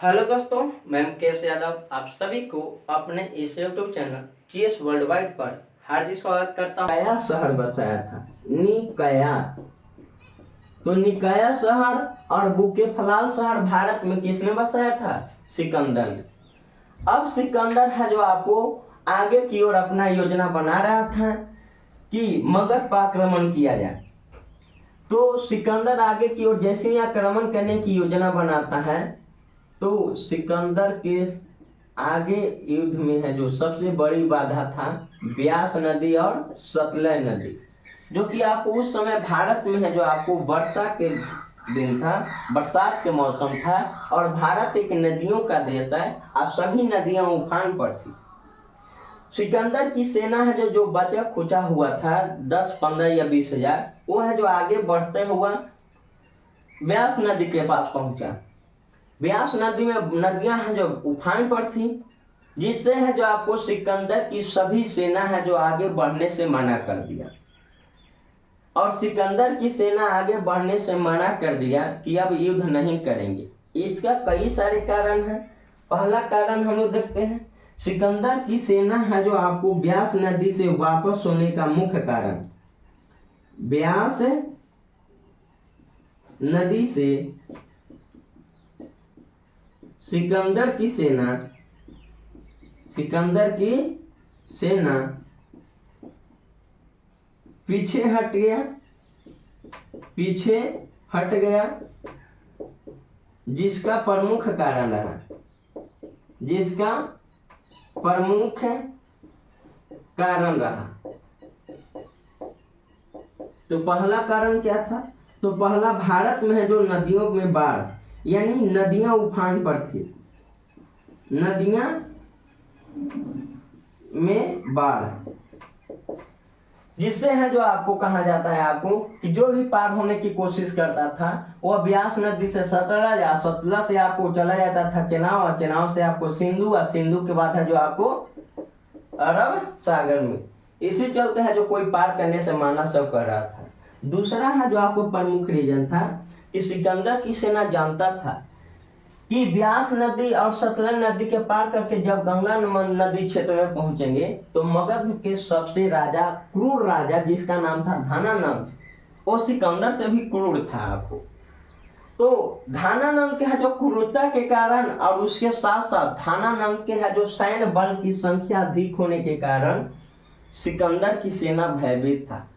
Hello दोस्तों, मैं मुकेश यादव आप सभी को अपने इस YouTube channel GS world wide पर हार्दिक स्वागत करता हूँ। निकाया शहर बसाया था। निकाया तो निकाया शहर और बुकेफलाल शहर भारत में किसने बसाया था? सिकंदर ने। अब सिकंदर है जो आपको आगे की ओर अपना योजना बना रहा था कि मगध पर आक्रमण किया जाए। तो सिकंदर आगे की ओर जैसे ही आक्रमण करने की योजना बनाता है तो सिकंदर के आगे युद्ध में है जो सबसे बड़ी बाधा था ब्यास नदी और सतलज नदी, जो कि आपको उस समय भारत में है जो आपको वर्षा के दिन था, बरसात के मौसम था और भारत एक नदियों का देश है और सभी नदियां उफान पर थी। सिकंदर की सेना है जो बचा खुचा हुआ था 10, 15 या 20 हजार, वो है जो आगे बढ़ते हुआ ब्यास नदी के पास पहुंचा। ब्यास नदी में नदियां हैं जो उफान पर थी, जिससे है जो आपको सिकंदर की सभी सेना है जो आगे बढ़ने से मना कर दिया। और सिकंदर की सेना आगे बढ़ने से मना कर दिया कि अब युद्ध नहीं करेंगे। इसका कई सारे कारण हैं। पहला कारण हम लोग देखते हैं, सिकंदर की सेना है जो आपको ब्यास नदी से वापस होने का मुख्य कारण, ब्यास नदी से सिकंदर की सेना पीछे हट गया, जिसका प्रमुख कारण रहा। तो पहला कारण क्या था? तो पहला, भारत में है जो नदियों में बाढ़, यानी नदियां उफान पर थी, नदियां में बाढ़, जिससे है जो आपको कहा जाता है आपको कि जो भी पार होने की कोशिश करता था वह ब्यास नदी से सतलज या सतलज से आपको चला जाता था चेनाब, और चेनाब से आपको सिंधु, और सिंधु के बाद है जो आपको अरब सागर में। इसी चलते है जो कोई पार करने से माना सब कर रहा था। दूसरा है जो आपको प्रमुख रीजन था कि सिकंदर की सेना जानता था कि ब्यास नदी और सतलज नदी के पार करके जब गंगा नदी क्षेत्र में पहुंचेंगे तो मगध के सबसे क्रूर राजा जिसका नाम था धानानंद, वो सिकंदर से भी क्रूर था आपको। तो धानानंद के है जो क्रूरता के कारण और उसके साथ साथ धानानंद के है जो सैन्य बल की संख्या अधिक होने के कारण सिकंदर की सेना भयभीत था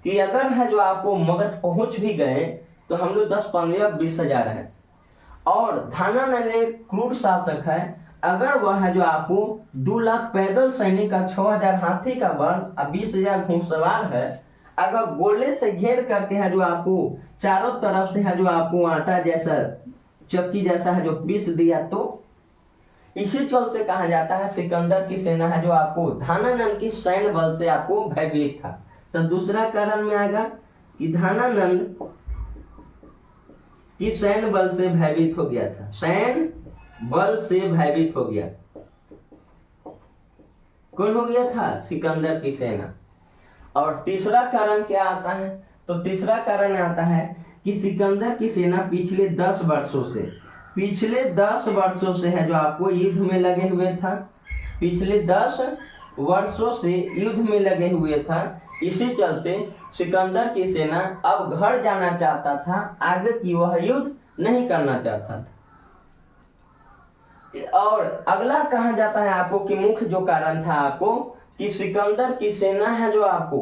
कि अगर है जो आपको मगध पहुंच भी गए तो हम लोग 10, 15, 20 हजार है, और धानानंद एक क्रूर शासक है। अगर वह है जो आपको 2 लाख पैदल सैनिक का 6,000 हाथी का बल और 20,000 घुड़सवार है, अगर गोले से घेर करके है जो आपको चारों तरफ से है जो आपको आटा जैसा, चक्की जैसा है जो पीस दिया, तो इसी चलते कहा जाता है सिकंदर की सेना है जो आपको धानानंद की सैन्य बल से आपको भयभीत था। तो दूसरा कारण में आएगा कि धानानंद कि सैन्य बल से भयभीत हो गया था, सैन्य बल से भयभीत हो गया। कौन हो गया था? सिकंदर की सेना। और तीसरा कारण क्या आता है? तो तीसरा कारण आता है कि सिकंदर की सेना पिछले 10 वर्षों से है जो आपको युद्ध में लगे हुए था, पिछले 10 वर्षों से युद्ध में लगे हुए था। इसी चलते सिकंदर की सेना अब घर जाना चाहता था, आगे की वह युद्ध नहीं करना चाहता था। और अगला कहा जाता है आपको कि मुख्य जो कारण था आपको कि सिकंदर की सेना है जो आपको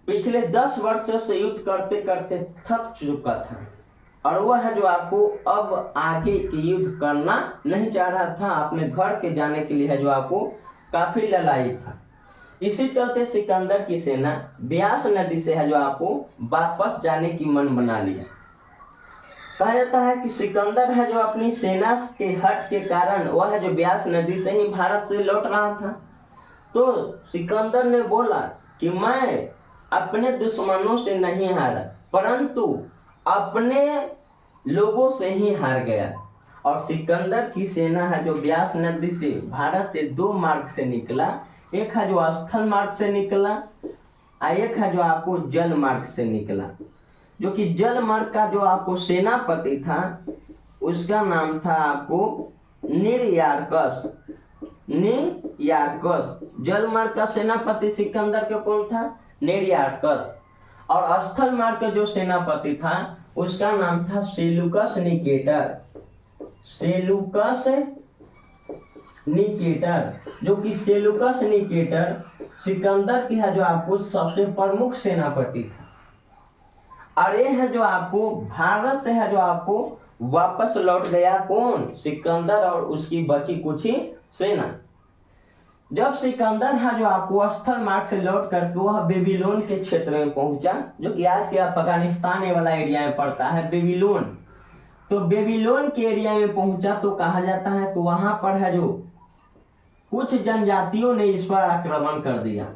पिछले 10 वर्षों से युद्ध करते करते थक चुका था, और वह है जो आपको अब आगे की युद्ध करना नहीं चाह रहा था, अपने घर के जाने के लिए है जो आपको काफी ललाई था। इसी चलते सिकंदर की सेना ब्यास नदी से है जो आपको वापस जाने की मन बना लिया। कहा जाता है कि सिकंदर है जो अपनी सेना के हट के कारण वह है जो ब्यास नदी से ही भारत से लौट रहा था। तो सिकंदर ने बोला कि मैं अपने दुश्मनों से नहीं हारा, परंतु अपने लोगों से ही हार गया। और सिकंदर की सेना है जो ब्यास नदी से भारत से 2 मार्ग से निकला, एक है जो स्थल मार्ग से निकला और एक है जो आपको जल मार्ग से निकला। जो कि जल मार्ग का जो आपको सेनापति था उसका नाम था आपको निर्यार्कस। निर्यार्कस। जलमार्ग का सेनापति सिकंदर के कौन था? निर्यार्कस। और स्थल मार्ग का जो सेनापति था उसका नाम था सेलूकस निकेटर। सेलूकस निकेटर, जो कि सेलूकस निकेटर सिकंदर की है जो आपको सबसे प्रमुख सेनापति था। और ये है जो आपको भारत से है जो आपको वापस लौट गया कौन? सिकंदर और उसकी बची कुछ ही सेना। जब सिकंदर है जो आपको स्थल मार्ग से लौट करके वह बेबीलोन के क्षेत्र में पहुंचा, जो कि आज के अफगानिस्तान वाला एरिया में पड़ता है बेबीलोन। तो बेबीलोन के एरिया में पहुंचा तो कहा जाता है तो वहां पर है जो कुछ जनजातियों ने इस पर आक्रमण कर दिया।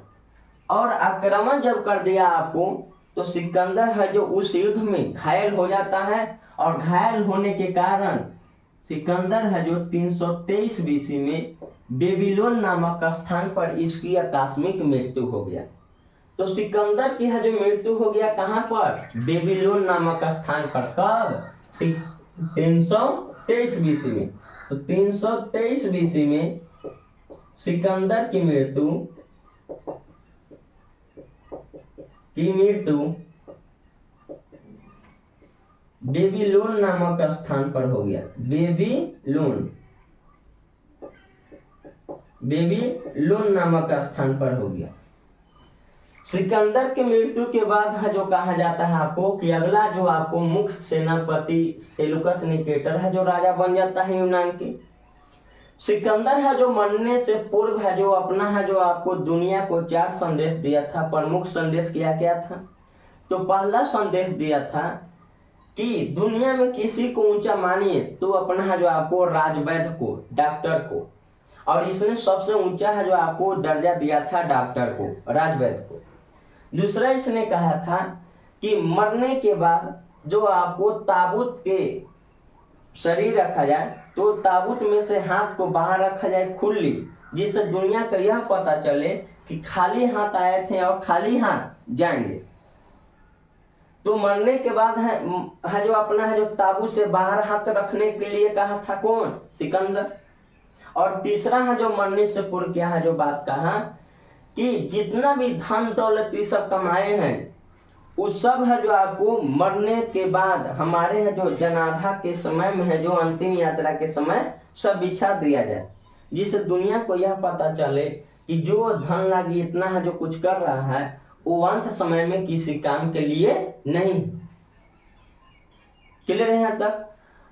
और आक्रमण जब कर दिया आपको तो सिकंदर है जो उस युद्ध में घायल हो जाता है। और घायल होने के कारण सिकंदर है जो 323 बीसी में बेबीलोन नामक स्थान पर इसकी आकस्मिक मृत्यु हो गया। तो सिकंदर की है जो मृत्यु हो गया कहाँ पर? बेबीलोन नामक स्थान पर। कब? 323 बीसी में। तो 323 बीसी में सिकंदर की मृत्यु बेबीलोन नामक स्थान पर हो गया। बेबीलोन नामक स्थान पर हो गया। सिकंदर की मृत्यु के बाद है जो कहा जाता है आपको कि अगला जो आपको मुख्य सेनापति सेलूकस निकेटर है जो राजा बन जाता है यूनान की। सिकंदर है जो मरने से पूर्व है जो अपना है जो आपको दुनिया को 4 संदेश दिया था। प्रमुख संदेश क्या क्या था? तो पहला संदेश दिया था कि दुनिया में किसी को ऊंचा मानिए तो अपना है जो आपको राजवैद्य को, डॉक्टर को। और इसने सबसे ऊंचा है जो आपको दर्जा दिया था डॉक्टर को, राजवैद्य को। दूसरा इसने कहा था कि मरने के बाद जो आपको ताबूत के शरीर रखा जाए तो ताबूत में से हाथ को बाहर रखा जाए खुली, जिससे दुनिया को यह पता चले कि खाली हाथ आए थे और खाली हाथ जाएंगे। तो मरने के बाद है जो अपना है जो ताबूत से बाहर हाथ रखने के लिए कहा था कौन? सिकंदर। और तीसरा है जो मरने से पूर्व क्या है जो बात कहा कि जितना भी धन दौलत ये सब कमाए हैं उस सब है जो आपको मरने के बाद हमारे है जो जनाजा के समय में है जो अंतिम यात्रा के समय सब बिछा दिया जाए, जिससे दुनिया को यह पता चले कि जो धन लागी इतना है जो कुछ कर रहा है वो अंत समय में किसी काम के लिए नहीं। क्लियर है यहाँ तक?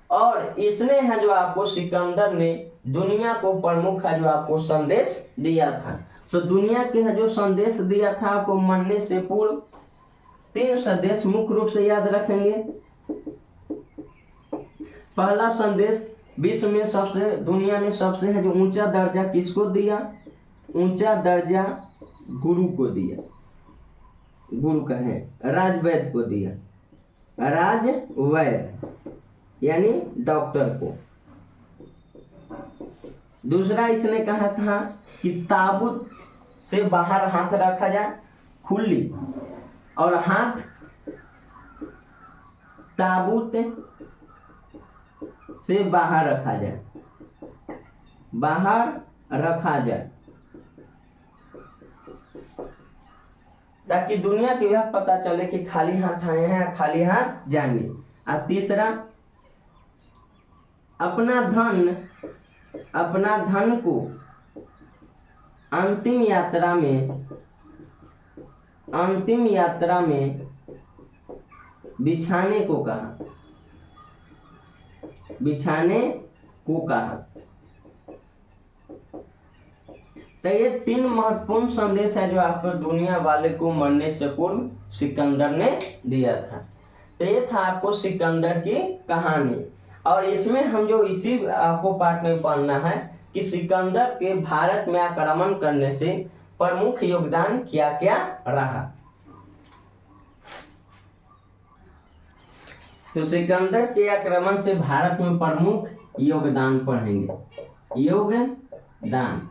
और इसने है जो आपको सिकंदर ने दुनिया को प्रमुख है जो आपको संदेश दिया था। तो दुनिया के है जो संदेश दिया था आपको मरने से पूर्व 3 संदेश मुख्य रूप से याद रखेंगे। पहला संदेश विश्व में सबसे, दुनिया में सबसे है जो ऊंचा दर्जा किसको दिया? ऊंचा दर्जा गुरु को दिया। गुरु का है राजवैद्य को दिया। राजवैद्य यानी डॉक्टर को। दूसरा इसने कहा था कि ताबूत से बाहर हाथ रखा जाए खुली, और हाथ ताबूत से बाहर रखा जाए, बाहर रखा जाए, ताकि दुनिया को यह पता चले कि खाली हाथ आए हैं खाली हाथ जाएंगे। और तीसरा अपना धन को अंतिम यात्रा में बिछाने को कहा। तो ये 3 महत्वपूर्ण संदेश है जो आपको दुनिया वाले को मरने से पूर्व सिकंदर ने दिया था। तो ये था आपको सिकंदर की कहानी। और इसमें हम जो इसी आपको पार्ट में पढ़ना है कि सिकंदर के भारत में आक्रमण करने से प्रमुख योगदान क्या क्या रहा। तो सिकंदर के आक्रमण से भारत में प्रमुख योगदान पढ़ेंगे। योगदान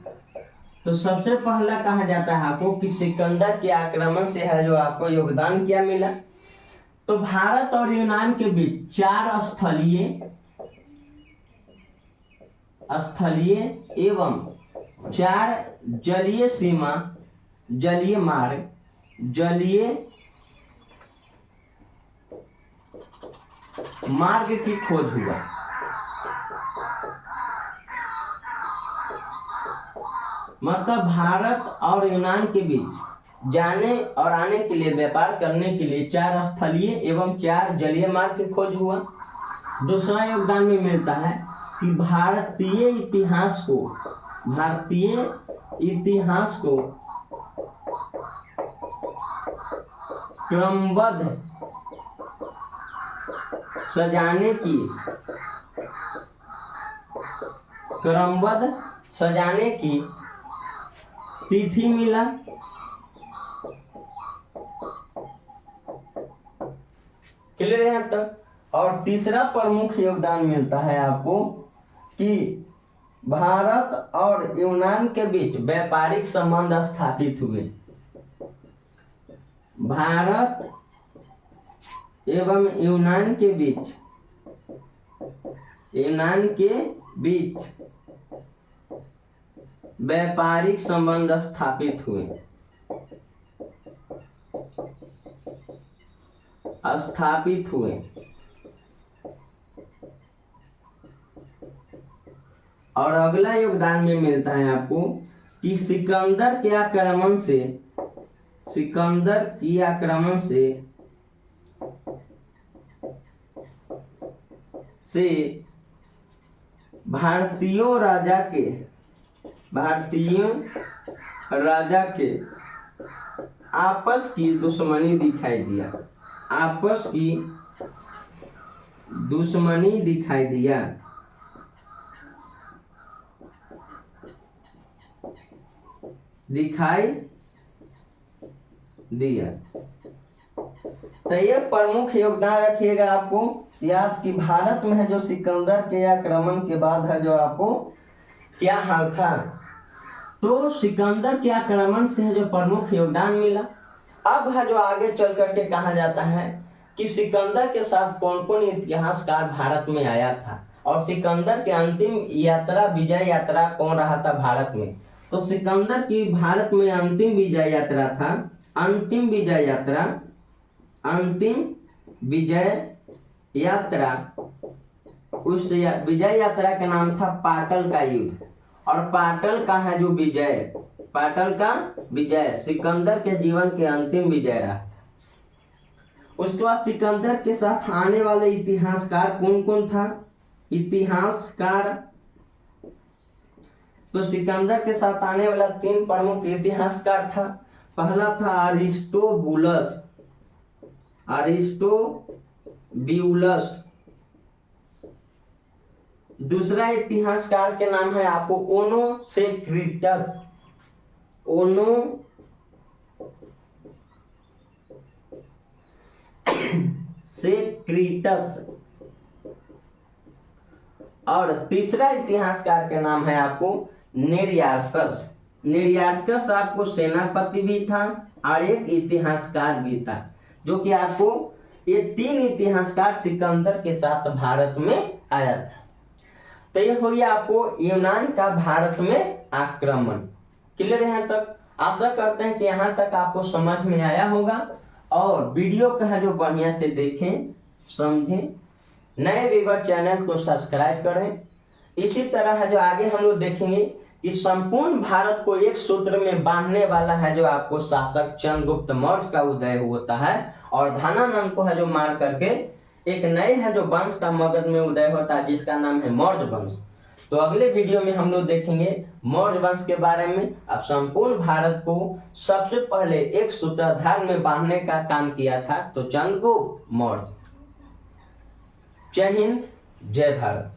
तो सबसे पहला कहा जाता है आपको कि सिकंदर के आक्रमण से है जो आपको योगदान क्या मिला। तो भारत और यूनान के बीच 4 स्थलीय स्थलीय एवं 4 जलीय सीमा, जलीय मार्ग, जलीय मार्ग की खोज हुआ। मतलब भारत और यूनान के बीच जाने और आने के लिए, व्यापार करने के लिए 4 स्थलीय एवं 4 जलीय मार्ग की खोज हुआ। दूसरा योगदान में मिलता है कि भारतीय इतिहास को क्रमबद्ध सजाने की तिथि मिला। क्लियर है यहाँ तक। और तीसरा प्रमुख योगदान मिलता है आपको कि भारत और यूनान के बीच व्यापारिक संबंध स्थापित हुए। भारत एवं यूनान के बीच व्यापारिक संबंध स्थापित हुए। और अगला योगदान में मिलता है आपको कि सिकंदर के आक्रमण से भारतीय राजा के आपस की दुश्मनी दिखाई दिया। तो ये प्रमुख योगदान रखिएगा आपको याद कि भारत में है जो सिकंदर के आक्रमण के बाद है जो आपको क्या हाल था। तो सिकंदर के आक्रमण से जो प्रमुख योगदान मिला। अब है जो आगे चल करके कहा जाता है कि सिकंदर के साथ कौन कौन इतिहासकार भारत में आया था और सिकंदर के अंतिम यात्रा, विजय यात्रा कौन रहा था भारत में। तो सिकंदर की भारत में अंतिम विजय यात्रा था। अंतिम विजय यात्रा, उस विजय यात्रा का नाम था पाटल का युद्ध। और पाटल का है जो विजय सिकंदर के जीवन के अंतिम विजय रहा। उसके बाद सिकंदर के साथ आने वाले इतिहासकार कौन कौन था। तो सिकंदर के साथ आने वाला 3 प्रमुख इतिहासकार था। पहला था अरिस्टोब्यूलस। दूसरा इतिहासकार के नाम है आपको ओनोसेक्रिटस। और तीसरा इतिहासकार का नाम है आपको नेरियार्कस आपको सेनापति भी था और एक इतिहासकार भी था, जो कि आपको ये 3 इतिहासकार सिकंदर के साथ भारत में आया था। तो ये हो गया आपको यूनान का भारत में आक्रमण। क्लियर है यहाँ तक। आशा करते हैं कि यहाँ तक आपको समझ में आया होगा और वीडियो को है जो बढ़िया से देखें, समझें। नए व्यूअर चैनल को सब्सक्राइब करें। इसी तरह है जो आगे हम लोग देखेंगे कि संपूर्ण भारत को एक सूत्र में बांधने वाला है जो आपको शासक चंद्रगुप्त मौर्य का उदय होता है और धनानंद को है जो मार करके एक नए है जो वंश का मगध में उदय होता है जिसका नाम है मौर्य वंश। तो अगले वीडियो में हम लोग देखेंगे मौर्य वंश के बारे में। अब संपूर्ण भारत को सबसे पहले एक सूत्रधार में बांधने का काम किया था तो चंद्रगुप्त मौर्य। जय हिंद, जय भारत।